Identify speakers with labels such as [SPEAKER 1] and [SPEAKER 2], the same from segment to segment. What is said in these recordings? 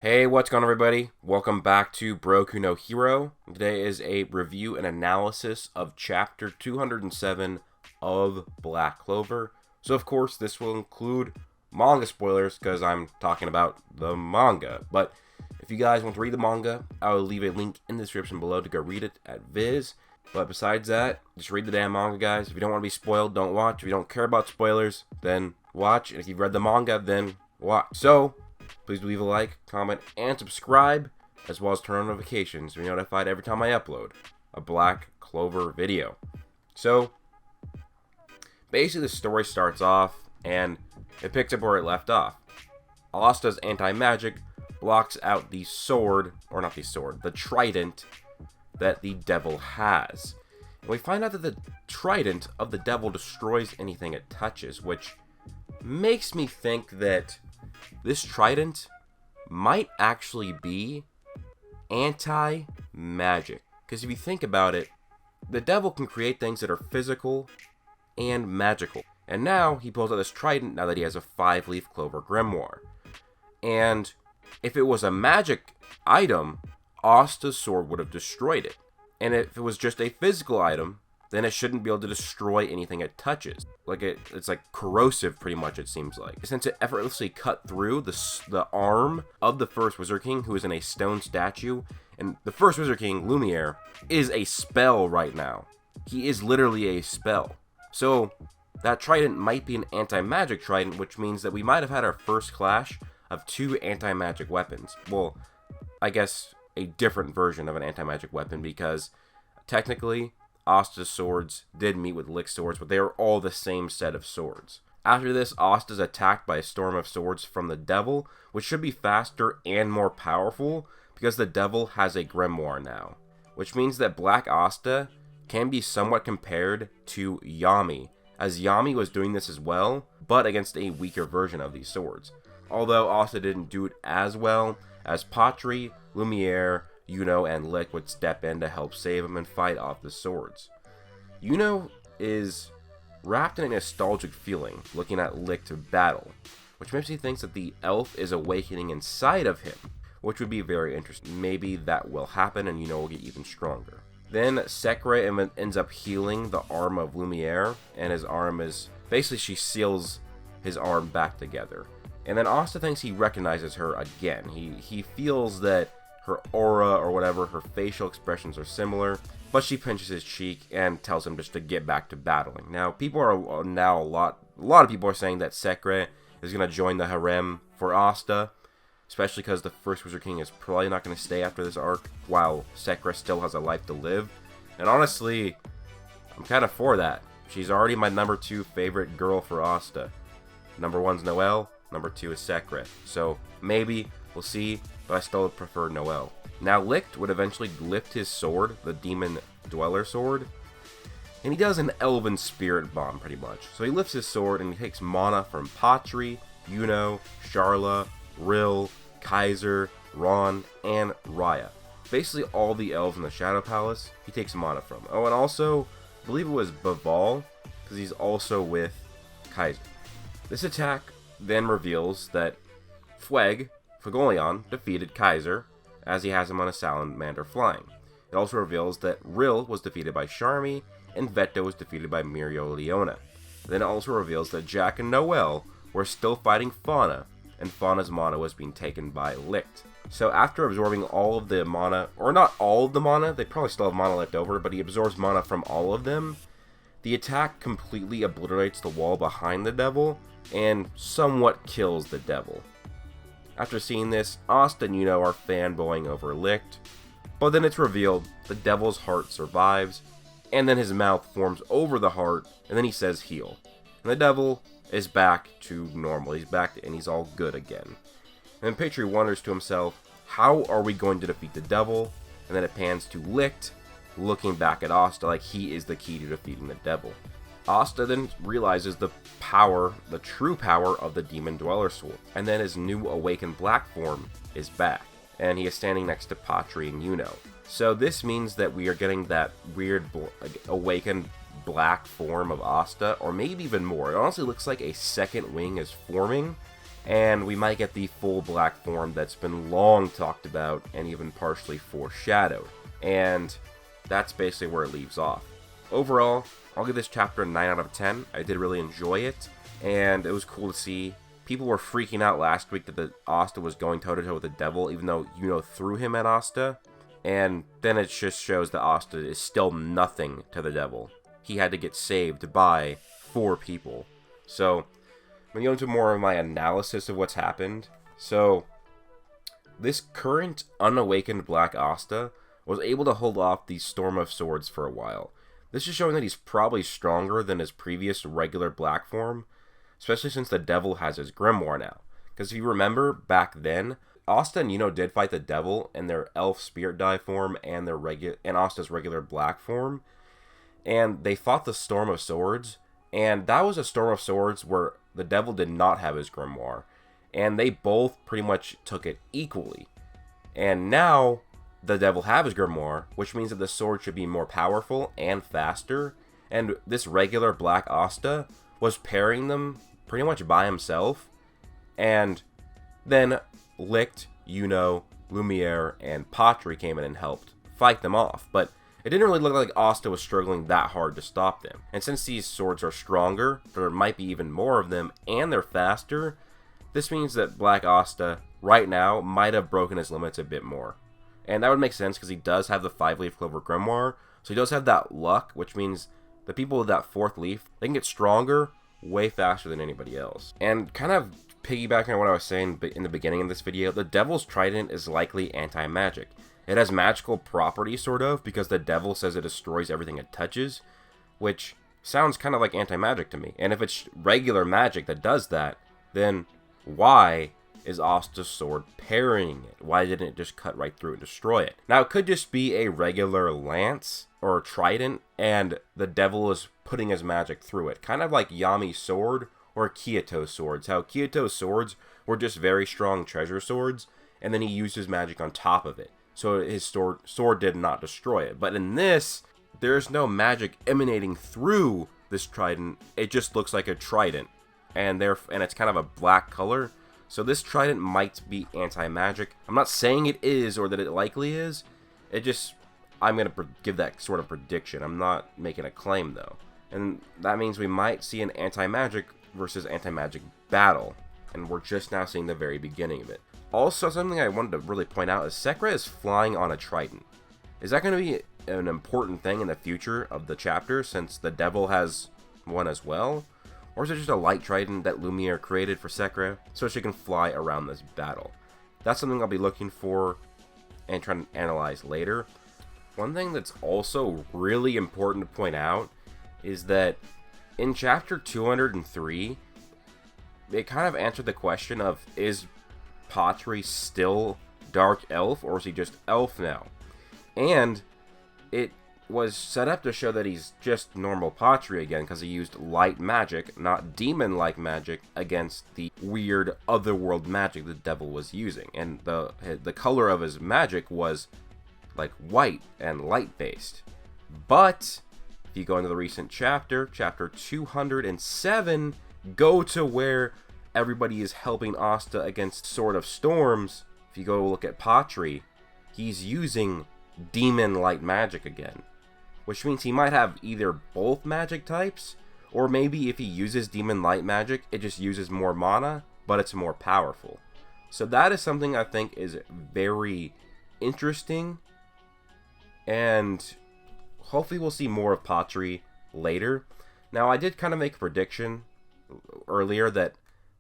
[SPEAKER 1] Hey, what's going on, everybody? Welcome back to Broku no Hero. Today is a review and analysis of Chapter 207 of Black Clover. So, of course, this will include manga spoilers because I'm talking about the manga. But if you guys want to read the manga, I will leave a link in the description below to go read it at Viz. But besides that, just read the damn manga, guys. If you don't want to be spoiled, don't watch. If you don't care about spoilers, then watch. And if you've read the manga, then watch. So, please leave a like, comment, and subscribe, as well as turn on notifications to be notified every time I upload a Black Clover video. So, basically the story starts off, and it picks up where it left off. Asta's anti-magic blocks out the sword, or not the sword, the trident that the devil has. And we find out that the trident of the devil destroys anything it touches, which makes me think that this trident might actually be anti-magic. Because if you think about it, the devil can create things that are physical and magical. And now he pulls out this trident now that he has a 5-leaf clover grimoire. And if it was a magic item, Asta's sword would have destroyed it. And if it was just a physical item, then it shouldn't be able to destroy anything it touches. Like it's like corrosive, pretty much, it seems like. Since it effortlessly cut through the arm of the first Wizard King, who is in a stone statue, and the first Wizard King, Lumiere, is a spell right now. He is literally a spell. So that trident might be an anti-magic trident, which means that we might have had our first clash of two anti-magic weapons. Well, I guess a different version of an anti-magic weapon, because technically Asta's swords did meet with Licht's swords, but they are all the same set of swords. After this, Asta's attacked by a storm of swords from the devil, which should be faster and more powerful because the devil has a grimoire now, which means that Black Asta can be somewhat compared to Yami, as Yami was doing this as well, but against a weaker version of these swords. Although Asta didn't do it as well, as Patri, Lumiere, Yuno, and Licht would step in to help save him and fight off the swords. Yuno is wrapped in a nostalgic feeling looking at Licht battle, which makes me think that the elf is awakening inside of him, which would be very interesting. Maybe that will happen and Yuno will get even stronger. Then Secre ends up healing the arm of Lumiere, and his arm is basically, she seals his arm back together. And then Asta thinks he recognizes her again. He feels that her aura or whatever, her facial expressions are similar, but she pinches his cheek and tells him just to get back to battling. Now, people are now a lot of people are saying that Secre is going to join the harem for Asta, especially because the first Wizard King is probably not going to stay after this arc, while Secre still has a life to live. And honestly, I'm kind of for that. She's already my number 2 favorite girl for Asta. Number 1's Noelle, number 2 is Secre. So maybe, we'll see, but I still prefer Noelle. Now, Licht would eventually lift his sword, the Demon Dweller sword, and he does an Elven Spirit Bomb, pretty much. So he lifts his sword and he takes mana from Patri, Yuno, Sharla, Rill, Kaiser, Ron, and Raya. Basically all the elves in the Shadow Palace, he takes mana from. Oh, and also, I believe it was Baval, because he's also with Kaiser. This attack then reveals that Fuegoleon defeated Kaiser, as he has him on a salamander flying. It also reveals that Rill was defeated by Charmy, and Vetto was defeated by Mereoleona. Then it also reveals that Jack and Noelle were still fighting Fauna, and Fauna's mana was being taken by Licht. So after absorbing all of the mana, or not all of the mana, they probably still have mana left over, but he absorbs mana from all of them, the attack completely obliterates the wall behind the devil, and somewhat kills the devil. After seeing this, Asta and Yuno are fanboying over Licht, but then it's revealed the devil's heart survives, and then his mouth forms over the heart, and then he says heal. And the devil is back to normal. He's back and he's all good again. And then Patri wonders to himself, how are we going to defeat the devil? And then it pans to Licht, looking back at Asta like he is the key to defeating the devil. Asta then realizes the power, the true power of the Demon Dweller sword, and then his new awakened black form is back, and he is standing next to Patri and Yuno. So this means that we are getting that weird awakened black form of Asta, or maybe even more. It honestly looks like a second wing is forming, and we might get the full black form that's been long talked about and even partially foreshadowed. And that's basically where it leaves off. Overall, I'll give this chapter a 9 out of 10. I did really enjoy it, and it was cool to see. People were freaking out last week that the Asta was going toe-to-toe with the devil, even though Yuno threw him at Asta. And then it just shows that Asta is still nothing to the devil. He had to get saved by 4 people. So, I'm going to go into more of my analysis of what's happened. So, this current unawakened Black Asta was able to hold off the Storm of Swords for a while. This is showing that he's probably stronger than his previous regular black form, especially since the devil has his grimoire now. Because if you remember, back then, Asta and Yuno did fight the devil in their elf spirit die form and Asta's regular black form. And they fought the Storm of Swords, and that was a Storm of Swords where the devil did not have his grimoire. And they both pretty much took it equally. And now, the devil have his grimoire, which means that the sword should be more powerful and faster. And this regular Black Asta was pairing them pretty much by himself. And then Licht, Yuno, Lumiere, and Patri came in and helped fight them off. But it didn't really look like Asta was struggling that hard to stop them. And since these swords are stronger, there might be even more of them, and they're faster, this means that Black Asta, right now, might have broken his limits a bit more. And that would make sense because he does have the 5-leaf Clover Grimoire, so he does have that luck, which means the people with that 4th leaf, they can get stronger way faster than anybody else. And kind of piggybacking on what I was saying in the beginning of this video, the Devil's Trident is likely anti-magic. It has magical properties, sort of, because the devil says it destroys everything it touches, which sounds kind of like anti-magic to me. And if it's regular magic that does that, then why is Asta's sword parrying it? Why didn't it just cut right through and destroy it? Now, it could just be a regular lance or a trident, and the devil is putting his magic through it. Kind of like Yami's sword or Kyoto's swords. How Kyoto's swords were just very strong treasure swords, and then he used his magic on top of it. So his sword did not destroy it. But in this, there's no magic emanating through this trident. It just looks like a trident. And it's kind of a black color. So this trident might be anti-magic. I'm not saying it is or that it likely is. I'm going to give that sort of prediction. I'm not making a claim, though. And that means we might see an anti-magic versus anti-magic battle. And we're just now seeing the very beginning of it. Also, something I wanted to really point out is Secre is flying on a trident. Is that going to be an important thing in the future of the chapter, since the devil has one as well? Or is it just a light trident that Lumiere created for Secre so she can fly around this battle? That's something I'll be looking for and trying to analyze later. One thing that's also really important to point out is that in chapter 203, it kind of answered the question of, is Patri still Dark Elf, or is he just Elf now? And it was set up to show that he's just normal Patri again, because he used light magic, not demon-like magic, against the weird otherworld magic the devil was using. And the color of his magic was like white and light-based. But if you go into the recent chapter 207, go to where everybody is helping Asta against Sword of Storms. If you go look at Patri, he's using demon light magic again, which means he might have either both magic types, or maybe if he uses demon light magic, it just uses more mana, but it's more powerful. So that is something I think is very interesting, and hopefully we'll see more of Patri later. Now, I did kind of make a prediction earlier that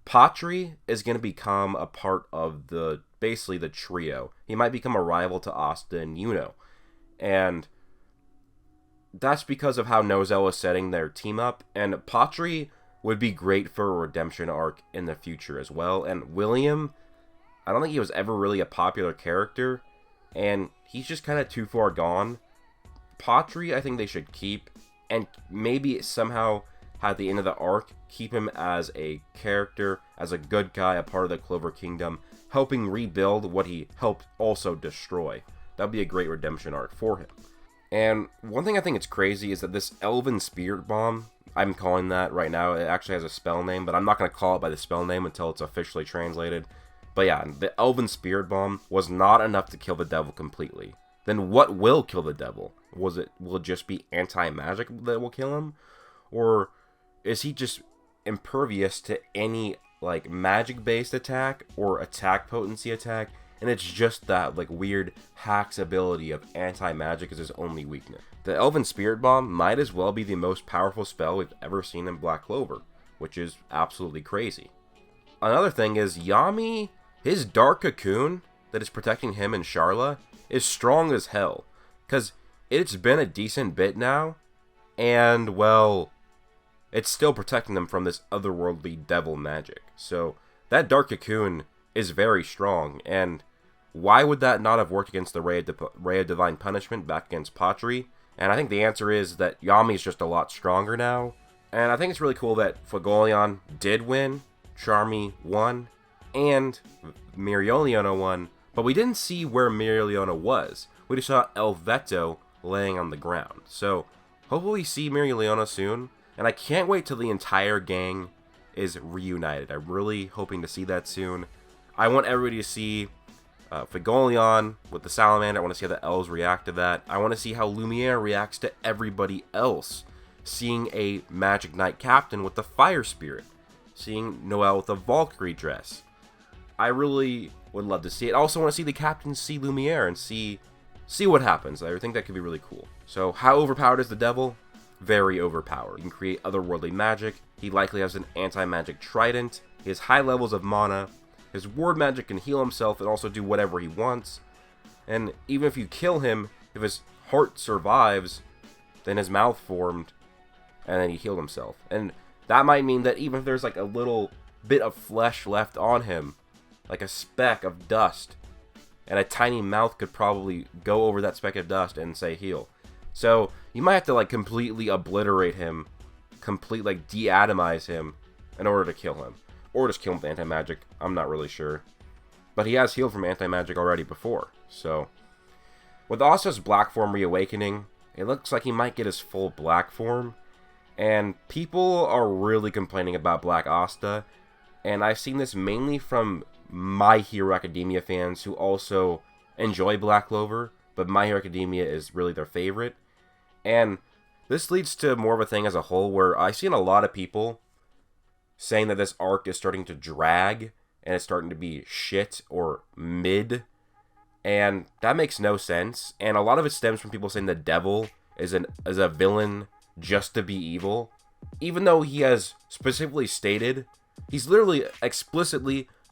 [SPEAKER 1] Patri is going to become a part of basically the trio. He might become a rival to Asta and Yuno. And that's because of how Nozel is setting their team up. And Patri would be great for a redemption arc in the future as well. And William, I don't think he was ever really a popular character. And he's just kind of too far gone. Patri, I think they should keep. And maybe somehow at the end of the arc, keep him as a character, as a good guy, a part of the Clover Kingdom, helping rebuild what he helped also destroy. That would be a great redemption arc for him. And one thing I think it's crazy is that this Elven Spirit Bomb, I'm calling that right now. It actually has a spell name, but I'm not going to call it by the spell name until it's officially translated. But yeah, the Elven Spirit Bomb was not enough to kill the devil completely. Then what will kill the devil? Will it just be anti-magic that will kill him? Or is he just impervious to any like magic-based attack or attack potency attack? And it's just that like weird Hack's ability of anti-magic is his only weakness. The Elven Spirit Bomb might as well be the most powerful spell we've ever seen in Black Clover, which is absolutely crazy. Another thing is Yami, his dark cocoon that is protecting him and Sharla is strong as hell. Because it's been a decent bit now, and well, it's still protecting them from this otherworldly devil magic. So that dark cocoon is very strong, and why would that not have worked against the Ray of Divine Punishment back against Patri? And I think the answer is that Yami is just a lot stronger now. And I think it's really cool that Fagolion did win, Charmy won, and Mereoleona won, but we didn't see where Mereoleona was. We just saw Elveto laying on the ground. So hopefully we see Mereoleona soon, and I can't wait till the entire gang is reunited. I'm really hoping to see that soon. I want everybody to see Fagolion with the Salamander. I want to see how the elves react to that. I want to see how Lumiere reacts to everybody else. Seeing a Magic Knight captain with the Fire Spirit. Seeing Noelle with a Valkyrie dress. I really would love to see it. I also want to see the captains see Lumiere and see what happens. I think that could be really cool. So how overpowered is the devil? Very overpowered. He can create otherworldly magic. He likely has an anti-magic trident. He has high levels of mana. His ward magic can heal himself and also do whatever he wants. And even if you kill him, if his heart survives, then his mouth formed, and then he healed himself. And that might mean that even if there's like a little bit of flesh left on him, like a speck of dust, and a tiny mouth could probably go over that speck of dust and say heal. So you might have to like completely obliterate him, like de-atomize him in order to kill him. Or just kill him with anti-magic, I'm not really sure. But he has healed from anti-magic already before, so. With Asta's black form reawakening, it looks like he might get his full black form. And people are really complaining about Black Asta. And I've seen this mainly from My Hero Academia fans who also enjoy Black Clover. But My Hero Academia is really their favorite. And this leads to more of a thing as a whole where I've seen a lot of people saying that this arc is starting to drag and it's starting to be shit or mid, and that makes no sense. And a lot of it stems from people saying the devil is a villain just to be evil, even though he has specifically stated, he's literally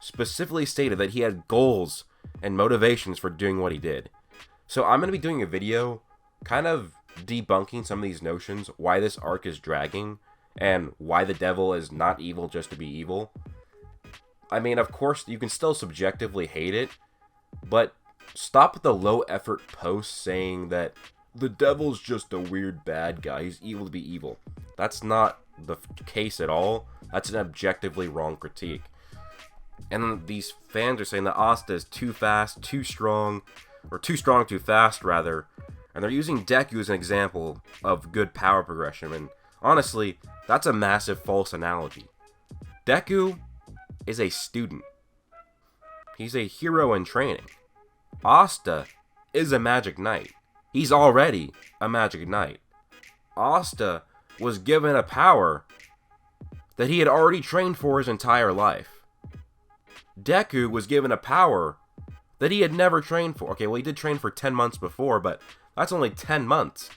[SPEAKER 1] specifically stated that he had goals and motivations for doing what he did. So I'm going to be doing a video kind of debunking some of these notions, why this arc is dragging, and why the devil is not evil just to be evil. I mean, of course, you can still subjectively hate it, but stop with the low-effort posts saying that the devil's just a weird bad guy, he's evil to be evil. That's not the case at all. That's an objectively wrong critique. And these fans are saying that Asta is too fast, too strong, or too strong, too fast, rather. And they're using Deku as an example of good power progression, and honestly, that's a massive false analogy. Deku is a student. He's a hero in training. Asta is a Magic Knight. He's already a Magic Knight. Asta was given a power that he had already trained for his entire life. Deku was given a power that he had never trained for. Okay, well, he did train for 10 months before, but that's only 10 months.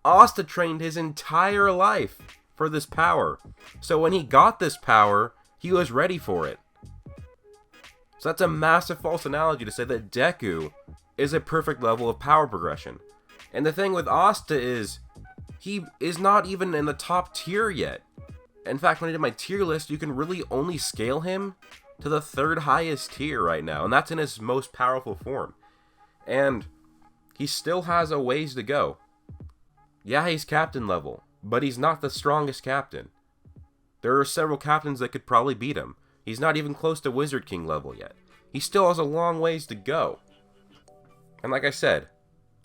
[SPEAKER 1] Asta trained his entire life for this power. So when he got this power, he was ready for it. So that's a massive false analogy to say that Deku is a perfect level of power progression. And the thing with Asta is, he is not even in the top tier yet. In fact, when I did my tier list, you can really only scale him to the 3rd highest tier right now. And that's in his most powerful form. And he still has a ways to go. Yeah, he's captain level, but he's not the strongest captain. There are several captains that could probably beat him. He's not even close to Wizard King level yet. He still has a long ways to go. And like I said,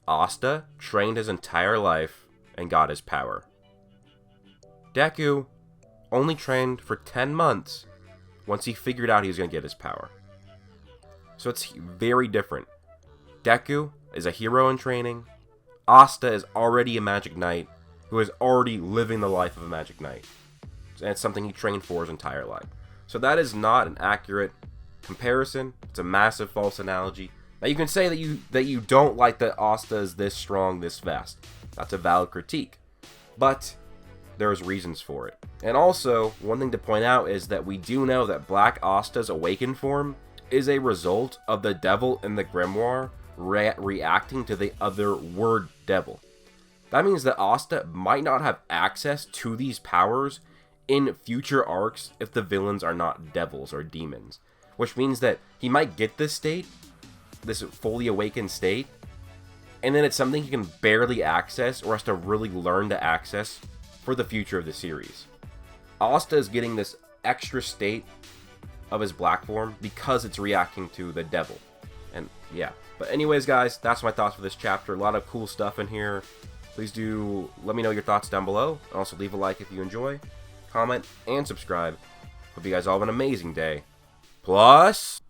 [SPEAKER 1] Asta trained his entire life and got his power. Deku only trained for 10 months once he figured out he was going to get his power. So it's very different. Deku is a hero in training. Asta is already a Magic Knight who is already living the life of a Magic Knight. And it's something he trained for his entire life. So that is not an accurate comparison. It's a massive false analogy. Now you can say that you don't like that Asta is this strong, this fast. That's a valid critique. But there's reasons for it. And also, one thing to point out is that we do know that Black Asta's awakened form is a result of the devil in the grimoire reacting to the other word devil. That means that Asta might not have access to these powers in future arcs if the villains are not devils or demons. Which means that he might get this state, this fully awakened state, and then it's something he can barely access or has to really learn to access for the future of the series. Asta is getting this extra state of his black form because it's reacting to the devil. And yeah. But anyways, guys, that's my thoughts for this chapter. A lot of cool stuff in here. Please do let me know your thoughts down below. And also leave a like if you enjoy. Comment and subscribe. Hope you guys all have an amazing day. Plus...